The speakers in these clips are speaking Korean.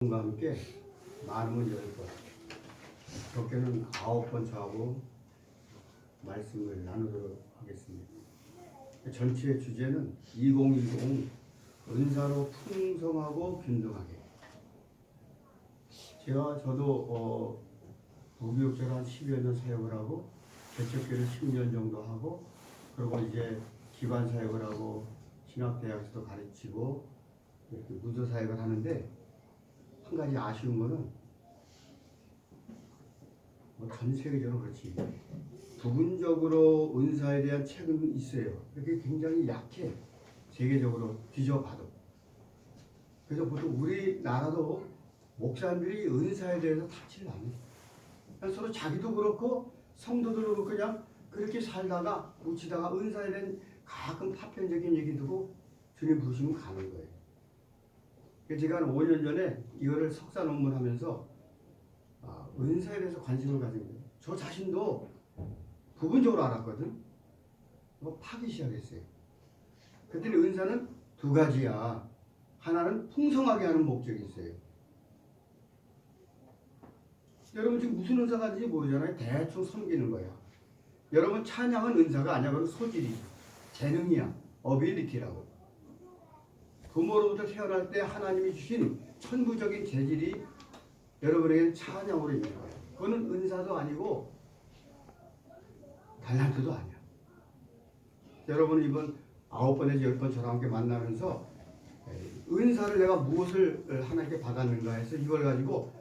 과 함께 많으면 10번, 적게는 9번 차하고 말씀을 나누도록 하겠습니다. 전체 주제는 2020 은사로 풍성하고 균등하게. 저도 무교육자로 한 10여 년 사역을 하고 개척교를 10년 정도 하고, 그리고 이제 기반 사역을 하고 신학대학에서도 가르치고 이렇게 무조 사역을 하는데, 한 가지 아쉬운 거는 전 세계적으로 그렇지 부분적으로 은사에 대한 책은 있어요. 그게 굉장히 약해. 세계적으로 뒤져봐도. 그래서 보통 우리나라도 목사님들이 은사에 대해서 탁치를 안 해. 그냥 서로 자기도 그렇고 성도들도 그렇고 그냥 그렇게 살다가 묻히다가 은사에 대한 가끔 파편적인 얘기 듣고 주님 부르시면 가는 거예요. 제가 한 5년 전에 이거를 석사 논문하면서 은사에 대해서 관심을 가진 거예요. 저 자신도 부분적으로 알았거든. 파기 시작했어요. 그랬더니 은사는 두 가지야. 하나는 풍성하게 하는 목적이 있어요. 여러분 지금 무슨 은사가 있는지 모르잖아요. 대충 섬기는 거야. 여러분 찬양은 은사가 아니야. 그건 소질이야. 재능이야. 어빌리티라고. 부모로부터 태어날 때 하나님이 주신 천부적인 재질이 여러분에게 찬양으로 있는 거예요. 그거는 은사도 아니고 달란트도 아니야. 여러분 이번 9번에서 10번 저랑 함께 만나면서 은사를 내가 무엇을 하나님께 받았는가 해서 이걸 가지고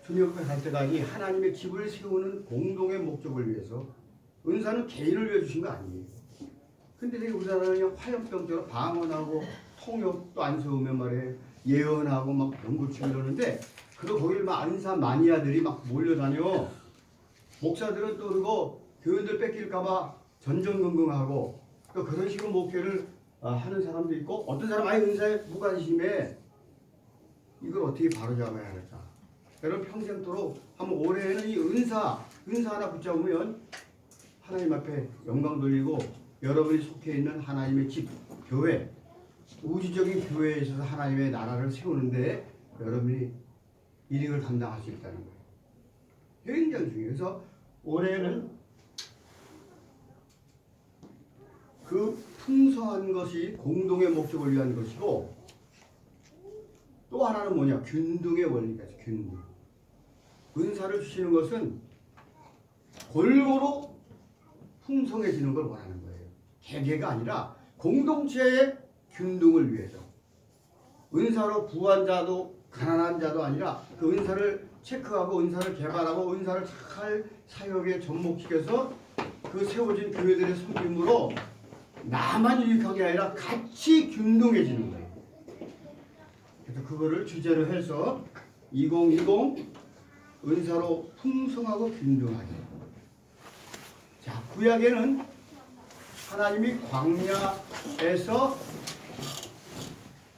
주님 옆에 갈 때까지 하나님의 집을 세우는 공동의 목적을 위해서. 은사는 개인을 위해 주신 거 아니에요. 근데 우리나라는 그냥 화염병처럼 방언하고 통역도 안 세우면 말이에요. 예언하고 막 연구치고 이러는데, 거길 막 은사 마니아들이 막 몰려다녀. 목사들은 또 그리고 교인들 뺏길까봐 전전긍긍하고 또 그런 식으로 목회를 하는 사람도 있고, 어떤 사람 아예 은사에 무관심해. 이걸 어떻게 바로잡아야 할까? 여러분 평생토록 한번 올해는 이 은사 하나 붙잡으면 하나님 앞에 영광 돌리고, 여러분이 속해 있는 하나님의 집, 교회, 우주적인 교회에 있어서 하나님의 나라를 세우는데 여러분이 일익을 감당할 수 있다는 거예요. 굉장히 중요해요. 그래서 올해는 그 풍성한 것이 공동의 목적을 위한 것이고, 또 하나는 뭐냐? 균등의 원리까지. 균등. 은사를 주시는 것은 골고루 풍성해지는 걸 원하는 거예요. 개개가 아니라 공동체의 균등을 위해서. 은사로 부한 자도 가난한 자도 아니라 그 은사를 체크하고 은사를 개발하고 은사를 잘 사역에 접목시켜서 그 세워진 교회들의 섬김으로 나만 유익한 게 아니라 같이 균등해지는 거예요. 그래서 그거를 주제로 해서 2020 은사로 풍성하고 균등하게. 자, 구약에는 하나님이 광야에서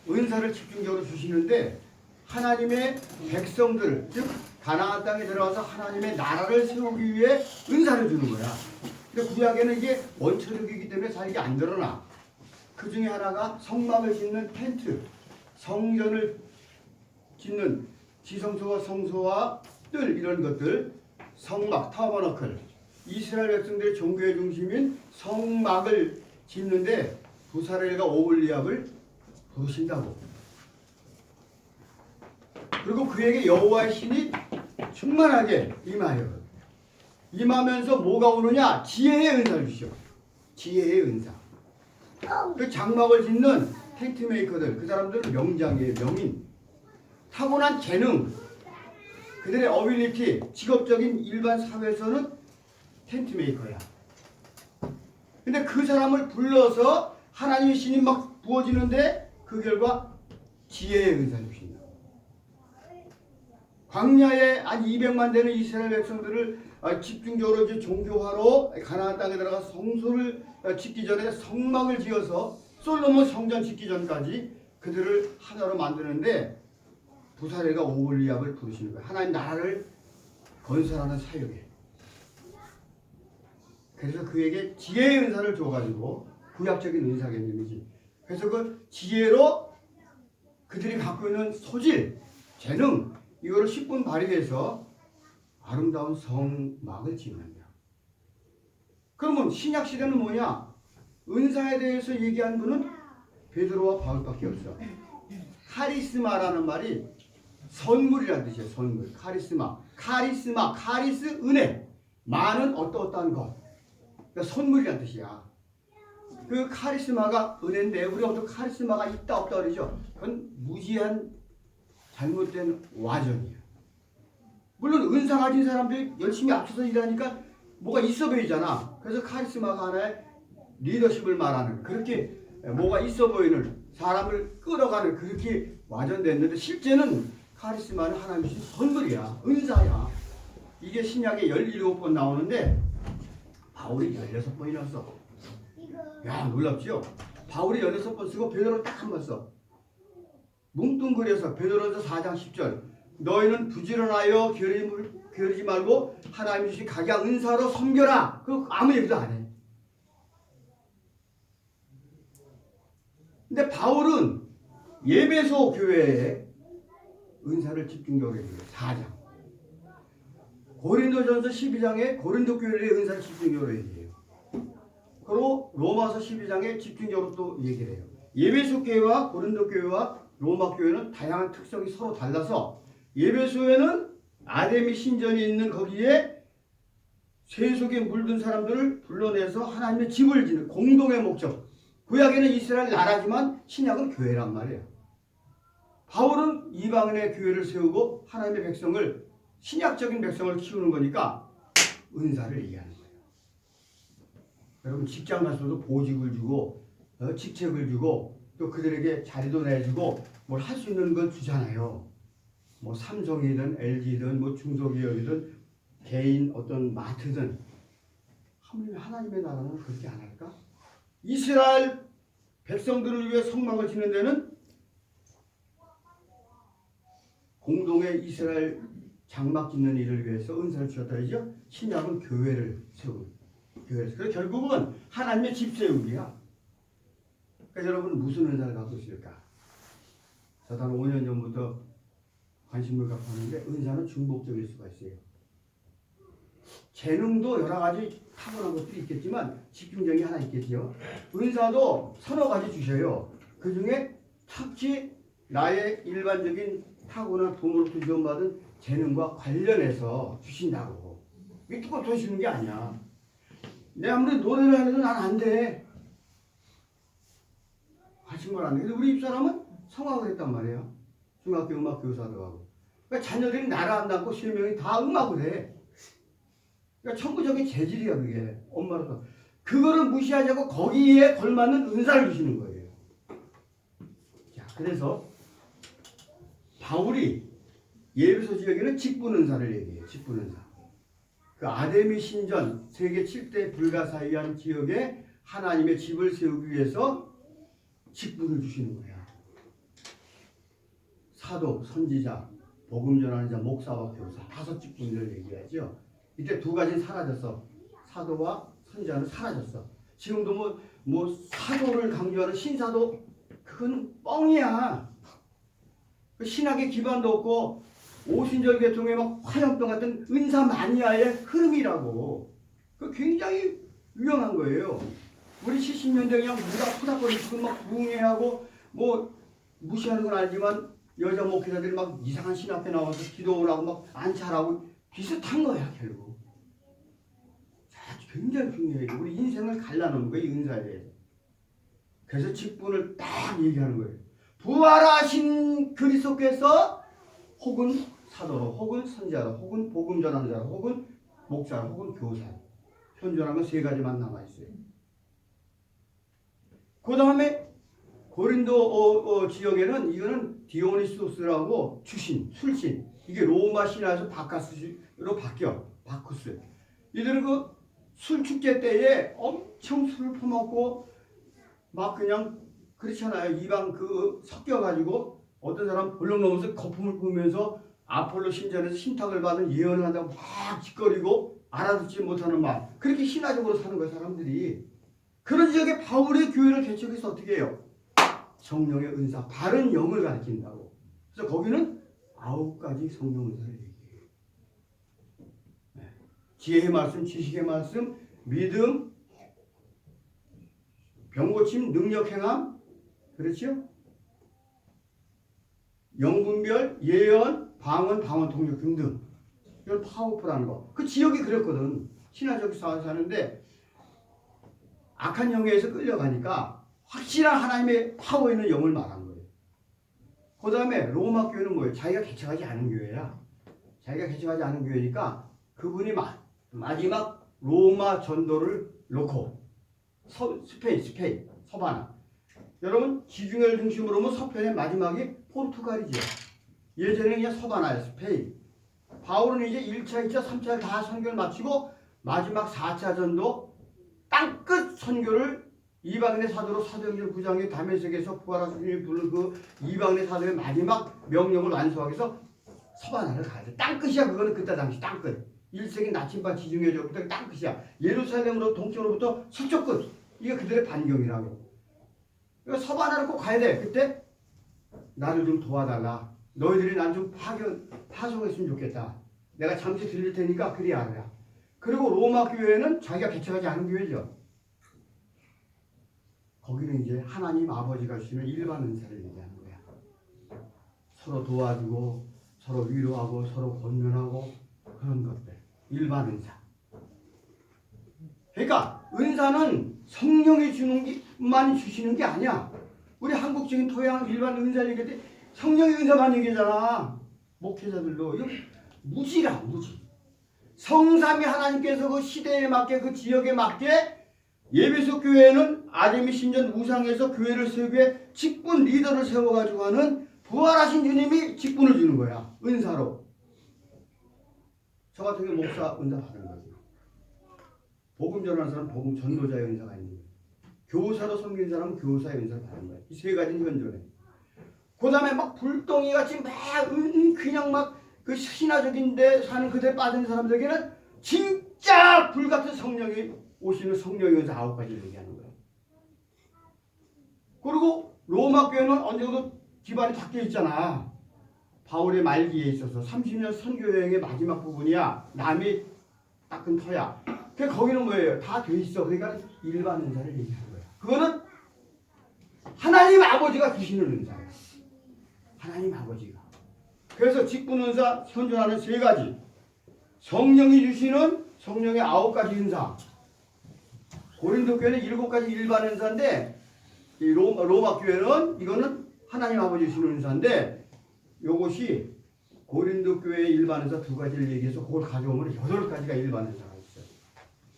은사를 집중적으로 주시는데, 하나님의 백성들, 즉 가나안 땅에 들어가서 하나님의 나라를 세우기 위해 은사를 주는 거야. 근데 구약에는 이게 원초적이기 때문에 잘 이게 안 드러나. 그 중에 하나가 성막을 짓는 텐트, 성전을 짓는 지성소와 성소와 뜰, 이런 것들, 성막, 타버너클. 이스라엘 백성들의 종교의 중심인 성막을 짓는데 부사렐과 오홀리압을 부르신다고. 그리고 그에게 여호와의 신이 충만하게 임하면서 뭐가 오느냐? 지혜의 은사를 주시오. 지혜의 은사. 그 장막을 짓는 텐트 메이커들, 그 사람들은 명장이에요. 명인. 타고난 재능, 그들의 어빌리티, 직업적인 일반 사회에서는 텐트 메이커야. 근데 그 사람을 불러서 하나님의 신이 막 부어지는데 그 결과 지혜의 은사를 주신다. 광야에 한 200만 되는 이스라엘 백성들을 집중적으로 이제 종교화로 가나안 땅에 들어가 성소를 짓기 전에 성막을 지어서 솔로몬 성전 짓기 전까지 그들을 하나로 만드는데 부사렐과 오홀리압을 부르시는 거예요. 하나님 나라를 건설하는 사역에. 그래서 그에게 지혜의 은사를 줘가지고, 구약적인 은사 개념이지. 그래서 그 지혜로 그들이 갖고 있는 소질, 재능, 이거를 10분 발휘해서 아름다운 성막을 짓는다. 그러면 신약 시대는 뭐냐? 은사에 대해서 얘기한 분은 베드로와 바울밖에 없어. 카리스마라는 말이 선물이라는 뜻이에요. 선물. 카리스마. 카리스 은혜. 많은 어떠한 것. 그러니까 선물이라는 뜻이야. 그 카리스마가 은혜인데 우리 어떤 카리스마가 있다 없다 그러죠. 그건 무지한 잘못된 와전이에요. 물론 은사 가진 사람들이 열심히 앞서서 일하니까 뭐가 있어 보이잖아. 그래서 카리스마가 하나의 리더십을 말하는 그렇게 뭐가 있어 보이는 사람을 끌어가는 그렇게 와전됐는데 실제는 카리스마는 하나님의 선물이야. 은사야. 이게 신약에 17번 나오는데 바울이 16번이 났어. 야, 놀랍지요? 바울이 16번 쓰고 베드로 딱 한 번 써. 뭉뚱그려서 베드로전서 4장 10절 너희는 부지런하여 게으르지 말고 하나님 주신 각양 은사로 섬겨라. 그 아무 얘기도 안 해. 근데 바울은 예배소 교회에 은사를 집중적으로 해요. 4장. 고린도전서 12장에 고린도 교회의 은사를 집중적으로 얘기해요. 그리고 로마서 12장에 집중적으로 또 얘기를 해요. 예배소 교회와 고린도 교회와 로마 교회는 다양한 특성이 서로 달라서 예배소에는 아데미 신전이 있는 거기에 쇠 속에 물든 사람들을 불러내서 하나님의 집을 짓는 공동의 목적. 구약에는 이스라엘 나라지만 신약은 교회란 말이에요. 바울은 이방인의 교회를 세우고 하나님의 백성을 신약적인 백성을 키우는 거니까 은사를 얘기하는 거예요. 여러분 직장 가서도 보직을 주고 직책을 주고 또 그들에게 자리도 내주고 뭘 할 수 있는 걸 주잖아요. 뭐 삼성이든 LG든 뭐 중소기업이든 개인 어떤 마트든 하나님의 나라는 그렇게 안 할까? 이스라엘 백성들을 위해 성막을 짓는 데는 공동의 이스라엘 장막 짓는 일을 위해서 은사를 주셨다 그러죠. 신약은 교회를 세우고 그래서 결국은 하나님의 집 세우기야. 그러니까 여러분 무슨 은사를 갖고 있을까? 저도 한 5년 전부터 관심을 갖고 하는데 은사는 중복적일 수가 있어요. 재능도 여러 가지 타고난 것도 있겠지만 집중력이 하나 있겠죠. 은사도 서너 가지 주셔요. 그 중에 특히 나의 일반적인 타고난 부모로부터 지원받은 재능과 관련해서 주신다고. 이게 뚜껑 주는 게 아니야. 내가 아무리 노래를 하려도 난 안 돼. 정말 안 돼. 근데 우리 집사람은 성악을 했단 말이에요. 중학교 음악 교사도 하고. 그러니까 자녀들이 나를 안 낳고 3명이 다 음악을 해. 그러니까 천부적인 재질이야 그게. 엄마로서. 그거를 무시하자고 거기에 걸맞는 은사를 주시는 거예요. 자, 그래서 바울이 예배소 지역에는 직분 은사를 얘기해요. 직분 은사. 그 아데미 신전 세계 7대 불가사의한 지역에 하나님의 집을 세우기 위해서 직분을 주시는 거야. 사도, 선지자, 복음 전하는 자, 목사와 교사 5 직분을 얘기하죠. 이때 2가지는 사라졌어. 사도와 선지자는 사라졌어. 지금도 뭐 사도를 강조하는 신사도 그건 뻥이야. 신학의 기반도 없고 오순절 계통의 막 화염병 같은 은사 마니아의 흐름이라고. 그 굉장히 유용한 거예요. 우리 70년대 그냥 누가 푸닥거리고 막 부흥회하고 뭐 무시하는 건 알지만 여자 목회자들이 막 이상한 신 앞에 나와서 기도를 하고 막 안찰하고 비슷한 거야 결국. 자, 굉장히 중요해요. 우리 인생을 갈라놓는 거예요. 이 은사에 대해서. 그래서 직분을 딱 얘기하는 거예요. 부활하신 그리스도께서 혹은 사도로 혹은 선지자로 혹은 복음 전하는 자로 혹은 목사로 혹은 교사. 현존하면 3가지만 남아있어요. 그 다음에 고린도 지역에는 이거는 디오니소스라고 주신, 술신. 이게 로마 신화에서 바카스로 바뀌어. 바쿠스. 이들은 그 술 축제 때에 엄청 술을 퍼먹고 막 그냥 그렇잖아요. 이방 섞여가지고 어떤 사람 볼록 넘어서 거품을 부으면서 아폴로 신전에서 신탁을 받은 예언을 한다고 막 짓거리고 알아듣지 못하는 말. 그렇게 신화적으로 사는 거예요, 사람들이. 그런 지역에 바울의 교회를 개척해서 어떻게 해요? 성령의 은사, 바른 영을 가르친다고. 그래서 거기는 9가지 성령 은사를 얘기해요. 네. 지혜의 말씀, 지식의 말씀, 믿음, 병고침, 능력 행함, 그렇죠? 영분별, 예언, 방언, 방언 통역 등등. 이건 파워풀하는 거. 그 지역이 그랬거든. 신화적 사는데 악한 영에서 끌려가니까 확실한 하나님의 파워 있는 영을 말한 거예요. 그 다음에 로마 교회는 뭐예요? 자기가 개척하지 않은 교회야. 자기가 개척하지 않은 교회니까 그분이 마지막 로마 전도를 놓고 스페인, 서바나. 여러분 지중해를 중심으로 보면 서편의 마지막이 포르투갈이죠. 예전에는 그냥 서바나야, 스페인. 바울은 이제 1차, 2차, 3차를 다 선교를 마치고 마지막 4차 전도 땅끝 선교를 이방인의 사도로 사도행전 9장의 다메섹에서 부활하신 주님이 부른 그 이방인의 사도의 마지막 명령을 완수하기 위해서 서바나를 가야 돼. 땅끝이야. 그거는 그때 당시 땅끝. 1세기 나침반 지중해적부터 땅끝이야. 예루살렘으로 동쪽으로부터 서쪽 끝. 이게 그들의 반경이라고. 그러니까 서바나를 꼭 가야 돼. 그때 나를 좀 도와달라. 너희들이 난 좀 파송했으면 좋겠다. 내가 잠시 들릴 테니까 그리 알아야. 그리고 로마 교회는 자기가 개척하지 않은 교회죠. 거기는 이제 하나님 아버지가 주시는 일반 은사를 얘기하는 거야. 서로 도와주고 서로 위로하고 서로 권면하고 그런 것들. 일반 은사. 그러니까 은사는 성령이 주는 주시는 게 아니야. 우리 한국적인 토양 일반 은사 얘기할 때 성령의 은사만 얘기하잖아. 목회자들도. 이거 무지라, 무지. 성삼위 하나님께서 그 시대에 맞게 그 지역에 맞게 예배소 교회는 아데미 신전 우상에서 교회를 세우기 위해 직분 리더를 세워가지고 하는 부활하신 주님이 직분을 주는 거야. 은사로. 저 같은 경우 목사 은사 받는 거지. 복음 전하는 사람은 복음 전도자의 은사가 있는 거야. 교사로 섬기는 사람은 교사의 은사를 받는 거야. 이 세 가지는 현존해. 그 다음에 막 불덩이 같이 막 그냥 막 그 신화적인데 사는 그대 빠진 사람들에게는 진짜 불같은 성령이 오시는 성령의 은사 9가지를 얘기하는 거예요. 그리고 로마 교회는 어느 정도 기반이 닦여 있잖아. 바울의 말기에 있어서 30년 선교 여행의 마지막 부분이야. 남이 닦은 터야. 그러니까 거기는 뭐예요? 다 돼 있어. 그러니까 일반 은사를 얘기하는 거야. 그거는 하나님 아버지가 주시는 은사예요. 하나님 아버지가. 그래서 직분 은사 현존하는 3가지. 성령이 주시는 성령의 9가지 은사. 고린도 교회는 7가지 일반 은사인데 이 로마 교회는 이거는 하나님 아버지 주시는 은사인데 요것이 고린도 교회의 일반 은사 2가지를 얘기해서 그걸 가져오면 8가지가 일반 은사가 있어요.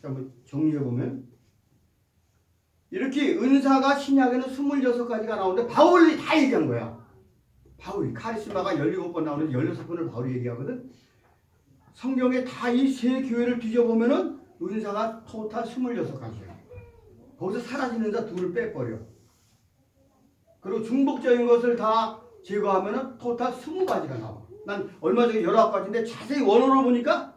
한번 정리해 보면 이렇게 은사가 신약에는 26가지가 나오는데 바울이 다 얘기한 거야. 바울이 카리스마가 17번 나오는데 16번을 바울이 얘기하거든. 성경에 다 이 세 교회를 뒤져보면은 은사가 토탈 26가지야. 거기서 사라지는 자 2를 빼버려. 그리고 중복적인 것을 다 제거하면은 토탈 20가지가 나와. 난 얼마 전에 19가지인데 자세히 원어로 보니까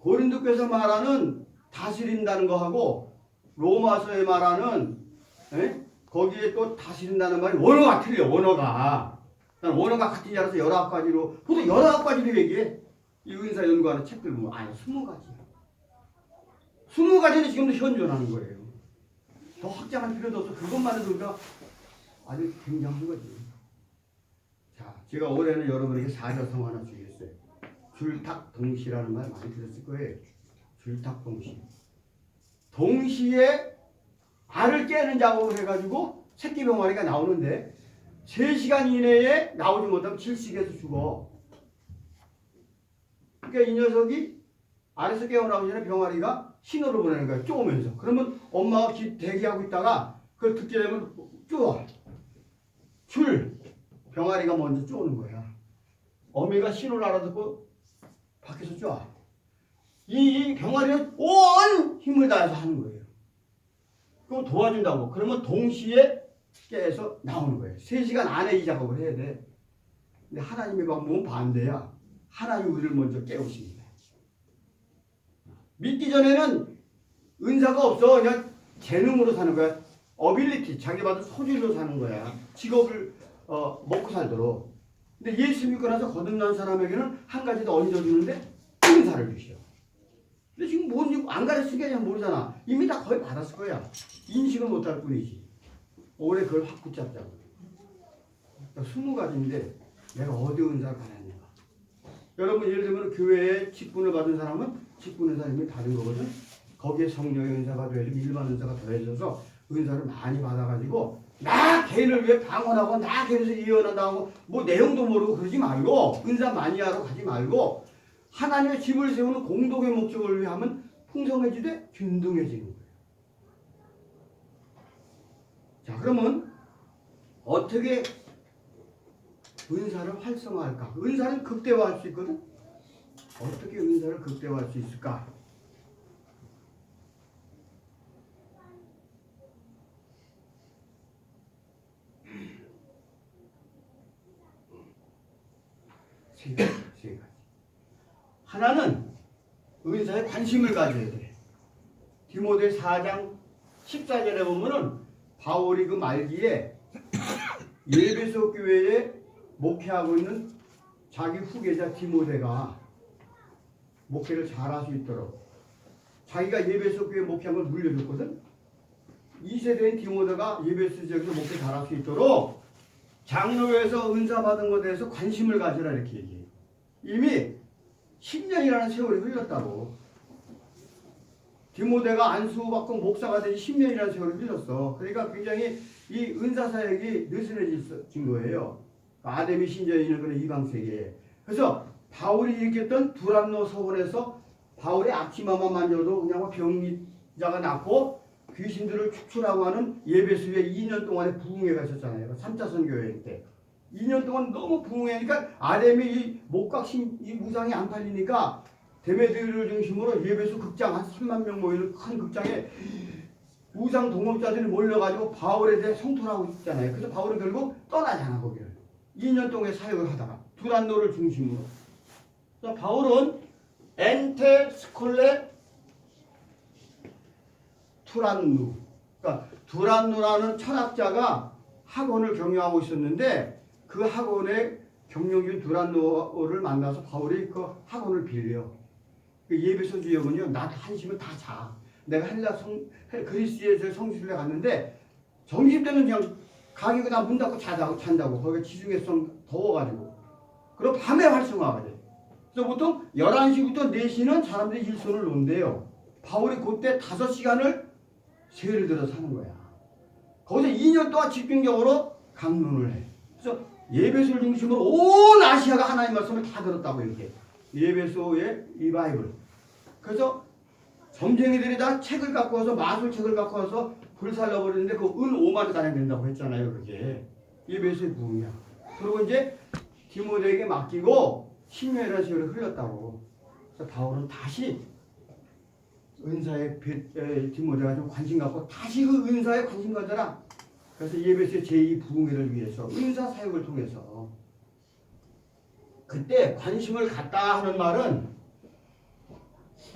고린도교에서 말하는 다스린다는 거하고 로마서에 말하는 거기에 또 다스린다는 말이 원어가 틀려. 원어가. 난 원어가 같은 줄 알아서 19가지로 보통 19가지로 얘기해. 이 은사 연구하는 책들 보면 아니 20가지야. 20가지는 지금도 현존하는 거예요. 더 확장할 필요도 없어. 그것만 해도 우리가 아주 굉장한 거지. 자, 제가 올해는 여러분에게 사자성 하나 주겠어요. 줄탁동시라는 말 많이 들었을 거예요. 줄탁동시. 동시에 알을 깨는 작업을 해가지고 새끼 병아리가 나오는데 3시간 이내에 나오지 못하면 질식해서 죽어. 그러니까 이 녀석이 알에서 깨어나오기 전에 병아리가 신호를 보내는 거야. 쪼으면서. 그러면 엄마가 대기하고 있다가 그걸 듣게 되면 쪼아. 병아리가 먼저 쪼는 거야. 어미가 신호를 알아듣고 밖에서 쪼아. 이 병아리는 온 힘을 다해서 하는 거예요. 그럼 도와준다고. 그러면 동시에 깨서 나오는 거예요. 3시간 안에 이 작업을 해야 돼. 근데 하나님의 방법은 반대야. 하나님 우리를 먼저 깨우십니다. 믿기 전에는 은사가 없어. 그냥 재능으로 사는 거야. 어빌리티, 자기 받은 소질로 사는 거야. 직업을 먹고 살도록. 근데 예수 믿고 나서 거듭난 사람에게는 한 가지 더 얹어주는데 은사를 주시오. 근데 지금 뭔지 안 가르치니까 그냥 모르잖아. 이미 다 거의 받았을 거야. 인식은 못할 뿐이지. 올해 그걸 확 붙잡자고. 20가지인데 내가 어디 은사를 받았는가. 여러분 예를 들면 교회에 직분을 받은 사람은 직분 은사 이미 받은 거거든. 거기에 성령의 은사가 더해지고 일반 은사가 더해져서 은사를 많이 받아가지고 나 개인을 위해 방언하고 나 개인에서 예언한다 하고 뭐 내용도 모르고 그러지 말고 은사 많이 하러 가지 말고 하나님의 집을 세우는 공동의 목적을 위해 하면 풍성해지되 균등해지는 거예요. 자, 그러면 어떻게 은사를 활성화할까? 은사를 극대화할 수 있거든? 어떻게 은사를 극대화할 수 있을까? 세 가지. 하나는 은사에 관심을 가져야 돼. 디모데 4장 14절에 보면은 바울이 그 말기에 예배소 교회에 목회하고 있는 자기 후계자 디모데가 목회를 잘할 수 있도록 자기가 예배소 교회 목회한 걸 물려줬거든. 2세대인 디모데가 예배소 지역에서 목회 잘할 수 있도록 장로회에서 은사 받은 것에 대해서 관심을 가지라 이렇게 얘기해. 이미 10년이라는 세월이 흘렀다고. 디모데가 안수받고 목사가 된 10년이라는 세월이 흘렀어. 그러니까 굉장히 이 은사 사역이 느슨해진 거예요. 아데미 신전에 있는 그런 이방 세계에. 그래서 바울이 일으켰던 두란노 서원에서 바울의 앞치마만 만져도 그냥 병자가 낫고 귀신들을 축출하고 하는 예배수에 2년 동안의 부흥회가 있었잖아요. 3차 선교회 때. 2년 동안 너무 부흥회니까 아데미 이 목각신 이 무상이 안 팔리니까 데메드를 중심으로 예배수 극장 한 3만 명 모이는 큰 극장에 우상 동업자들이 몰려가지고 바울에 대해 성토하고 있잖아요. 그래서 바울은 결국 떠나잖아 거기를. 2년 동안 사역을 하다가 두란노를 중심으로. 그래서 바울은 엔테 스콜레 투란누. 그러니까 두란누라는 철학자가 학원을 경영하고 있었는데 그 학원에 경영진 두란노를 만나서 바울이 그 학원을 빌려. 그 예배소 지역은요, 낮 1시면 다 자. 내가 그리스에서 성지순례 갔는데 점심때는 그냥 가게가 다 문 닫고 잔다고. 거기가 지중해성 더워가지고. 그리고 밤에 활성화가 돼. 그래서 보통 11시부터 4시는 사람들이 일손을 놓는데요. 바울이 그때 5시간을 세를 들어서 하는 거야. 거기서 2년 동안 집중적으로 강론을 해. 그래서 예배소를 중심으로 온 아시아가 하나님 말씀을 다 들었다고 이렇게. 예배소의 리바이블. 그래서 점쟁이들이 다 책을 갖고 와서 마술책을 갖고 와서 불살라버리는데 그 은 5만 단에 된다고 했잖아요. 그렇게. 예배소의 부흥이야. 그리고 이제 디모데에게 맡기고 10년이라는 세월이 흘렀다고. 그래서 바울은 다시 은사에 디모데가 좀 관심 갖고 다시 그 은사에 관심 가져라. 그래서 예배소의 제2 부흥회를 위해서 은사 사역을 통해서 그때 관심을 갖다 하는 말은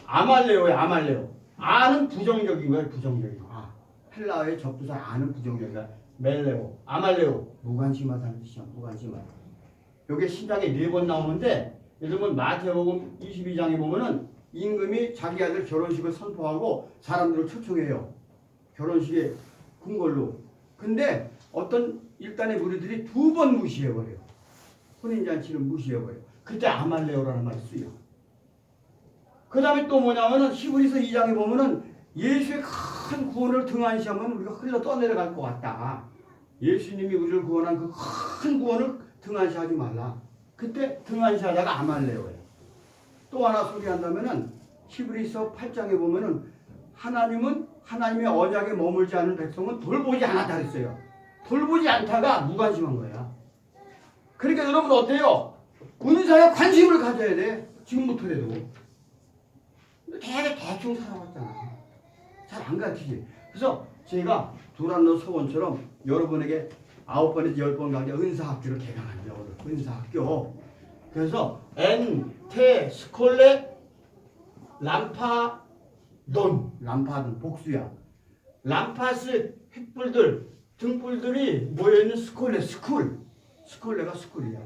아말레오야. 아말레오. 아는 부정적인 거야. 부정적인 거. 헬라어의 접두사 아는 부정적인 거야. 멜레오. 아말레오. 무관심하다는 뜻이야. 무관심하다. 이게 신약에 4번 나오는데 예를 들면 마태복음 22장에 보면은 임금이 자기 아들 결혼식을 선포하고 사람들을 초청해요. 결혼식에 군 걸로. 근데 어떤 일단의 무리들이 2번 무시해버려요. 혼인잔치를 무시해버려요. 그때 아말레오라는 말이 쓰여. 그 다음에 또 뭐냐면은 히브리서 2장에 보면은 예수의 큰 구원을 등한시하면 우리가 흘러 떠내려갈 것 같다. 예수님이 우리를 구원한 그 큰 구원을 등한시하지 말라. 그때 등한시하다가 아말레오예요. 또 하나 소개한다면은 히브리서 8장에 보면은 하나님은 하나님의 언약에 머물지 않은 백성은 돌보지 않았다 그랬어요. 돌보지 않다가 무관심한 거야. 그러니까 여러분 어때요? 은사에 관심을 가져야 돼. 지금부터라도. 되게 대충 살아왔잖아. 잘 안 가르치지. 그래서 제가 두란노 서원처럼 여러분에게 9번에서 10번 강좌 은사학교를 개강한대요. 은사학교. 그래서 엔테 스콜레 람파돈 복수야. 람파스 횃불들 등불들이 모여있는 스콜레가 스쿨이야.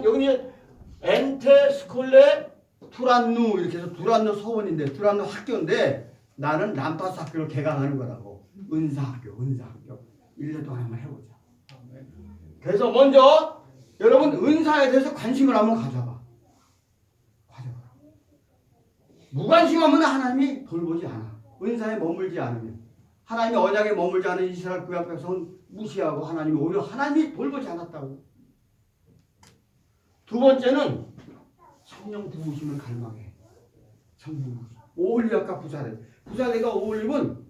여기 엔테 스콜레 투란누 이렇게 해서 두란노 서원인데 두란노 학교인데 나는 람파스 학교를 개강하는 거라고. 은사학교. 1년 동안 한번 해보자. 그래서 먼저 여러분 은사에 대해서 관심을 한번 가져봐. 무관심하면 하나님이 돌보지 않아. 은사에 머물지 않으면. 하나님이 언약에 머물지 않은 이스라엘 구약 백성은 무시하고 하나님이 오히려 하나님이 돌보지 않았다고. 두 번째는 성령 부으심을 갈망해. 성령 부으심. 오홀리아까 부사레가 오홀림은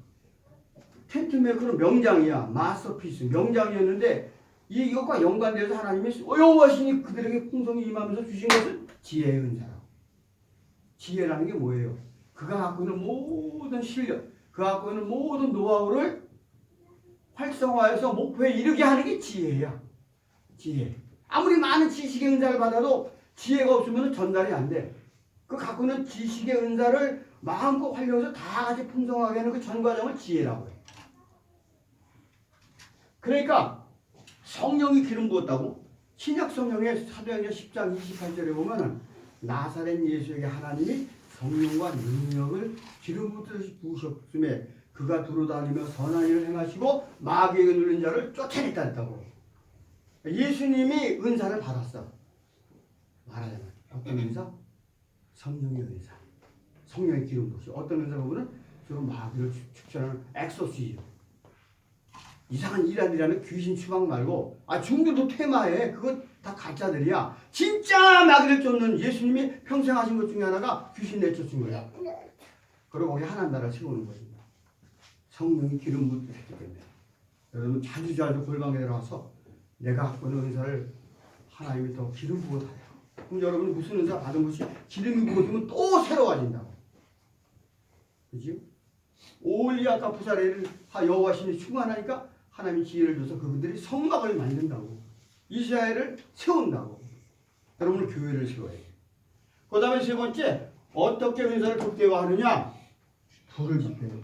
텐트메이커는 명장이야. 마스터피스 명장이었는데 이것과 연관되어서 하나님이 여호와신이 그들에게 풍성히 임하면서 주신 것은 지혜의 은사라고. 지혜라는 게 뭐예요? 그가 갖고 있는 모든 실력, 그가 갖고 있는 모든 노하우를 활성화해서 목표에 이르게 하는 게 지혜야. 지혜. 아무리 많은 지식의 은사를 받아도 지혜가 없으면 전달이 안 돼. 그 갖고 있는 지식의 은사를 마음껏 활용해서 다 같이 풍성하게 하는 그 전 과정을 지혜라고 해. 그러니까 성령이 기름 부었다고 신약 성령의 사도행전 10장 28절에 보면은 나사렛 예수에게 하나님이 성령과 능력을 기름 부으셨음에 그가 두루다니며 선한 일을 행하시고 마귀에게 눌린 자를 쫓아냈다 했다고. 예수님이 은사를 받았어. 말하자면 어떤 은사? 성령의 은사. 성령의 기름 부으시. 어떤 은사 보면은 주로 마귀를 축전하는 엑소시즘. 이상한 이란이라는 귀신 추방 말고 중들도 퇴마해. 그거 다 가짜들이야. 진짜 마귀를 쫓는 예수님이 평생 하신 것 중에 하나가 귀신 내쫓은 거야. 그리고 거기 하나님 나라를 세우는 거입니다. 성령이 기름 부으셨기 때문에 여러분 자주 골방에 들어와서 내가 갖고 있는 은사를 하나님이 더 기름 부어 달라. 그럼 여러분 무슨 은사 받은 것이 기름이 부어지면 또 새로워진다고. 그지? 오홀리아가 부사레를 여호와 신이 충만하니까 하나님이 지혜를 줘서 그분들이 성막을 만든다고. 이스라엘을 세운다고. 여러분은 교회를 세워야 돼. 그 다음에 세 번째, 어떻게 은사를 극대화하느냐? 불을 지펴야 돼.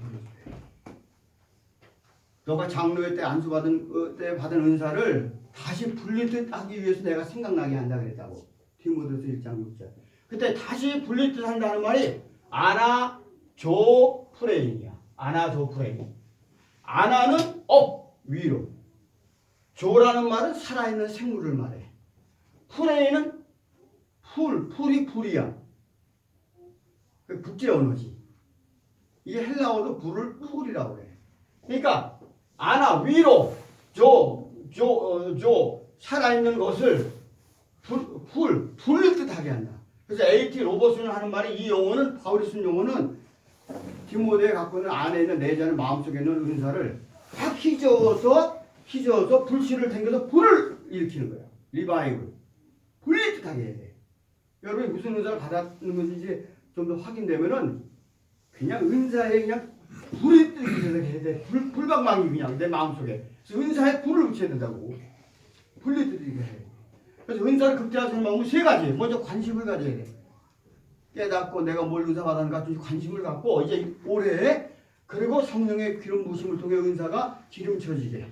너가 장로회 때 안수받은 때 받은 은사를 다시 불릴 듯 하기 위해서 내가 생각나게 한다 그랬다고. 디모데서 1장 6절. 그때 다시 불릴 듯 한다는 말이 아나조프레인이야. 아나조프레인. 아나는 위로. 조라는 말은 살아있는 생물을 말해. 프레인은 풀이 불이야. 그 국제 언어지. 이게 헬라어도 불을 풀이라고 해. 그러니까 아나 위로 조 살아있는 것을 불릴 듯하게 한다. 그래서 AT 로봇을 하는 말이 이 용어는 바울이 쓴 용어는 디모데에 갖고 있는 안에 있는 내자는 마음속에 있는 은사를 딱 휘저어서 불씨를 당겨서 불을 일으키는 거야. 리바이블. 불릴 듯하게 해야 돼. 여러분이 무슨 은사를 받았는 건지 좀 더 확인되면은 그냥 은사에 그냥 불이 뜨게 해야 돼. 불방망이 그냥 내 마음속에. 그래서 은사에 불을 붙여야 된다고. 불이 뜨게 해야 돼. 그래서 은사를 극대화하는 방법은 세 가지. 먼저 관심을 가져야 돼. 깨닫고 내가 뭘 은사 받았는가 관심을 갖고 이제 올해 그리고 성령의 기름 부으심을 통해 은사가 기름쳐지게.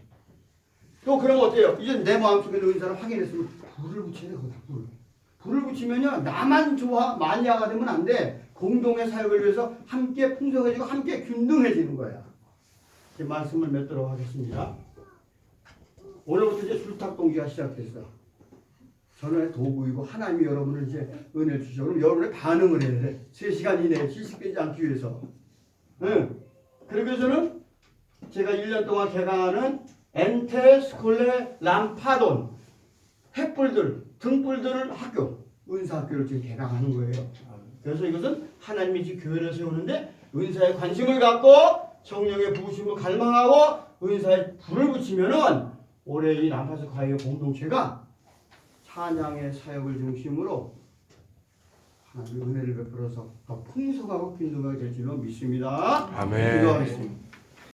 또 그러면 어때요? 이제 내 마음속에 있는 은사를 확인했으면 불을 붙여야 돼. 거기다 불을 붙이면요 나만 마니아가 되면 안 돼. 공동의 사역을 위해서 함께 풍성해지고 함께 균등해지는 거야. 제 말씀을 맺도록 하겠습니다. 오늘부터 이제 술탁 동기가 시작됐어. 전원의 도구이고 하나님이 여러분을 이제 은혜를 주셔. 그럼 여러분의 반응을 해야 돼. 3시간 이내에 실식되지 않기 위해서. 그러고서는 제가 1년 동안 개강하는 엔테 스콜레 람파돈 햇불들 등불들을 학교 은사학교를 지금 개강하는 거예요. 그래서 이것은 하나님이 지금 교회를 세우는데 은사에 관심을 갖고 성령의 부으심을 갈망하고 은사에 불을 붙이면은 올해 이 람파스 과외 공동체가 찬양의 사역을 중심으로 하나님의 은혜를 베풀어서 더 풍성하고 균등하게 될 줄로 믿습니다. 아멘. 기도하겠습니다.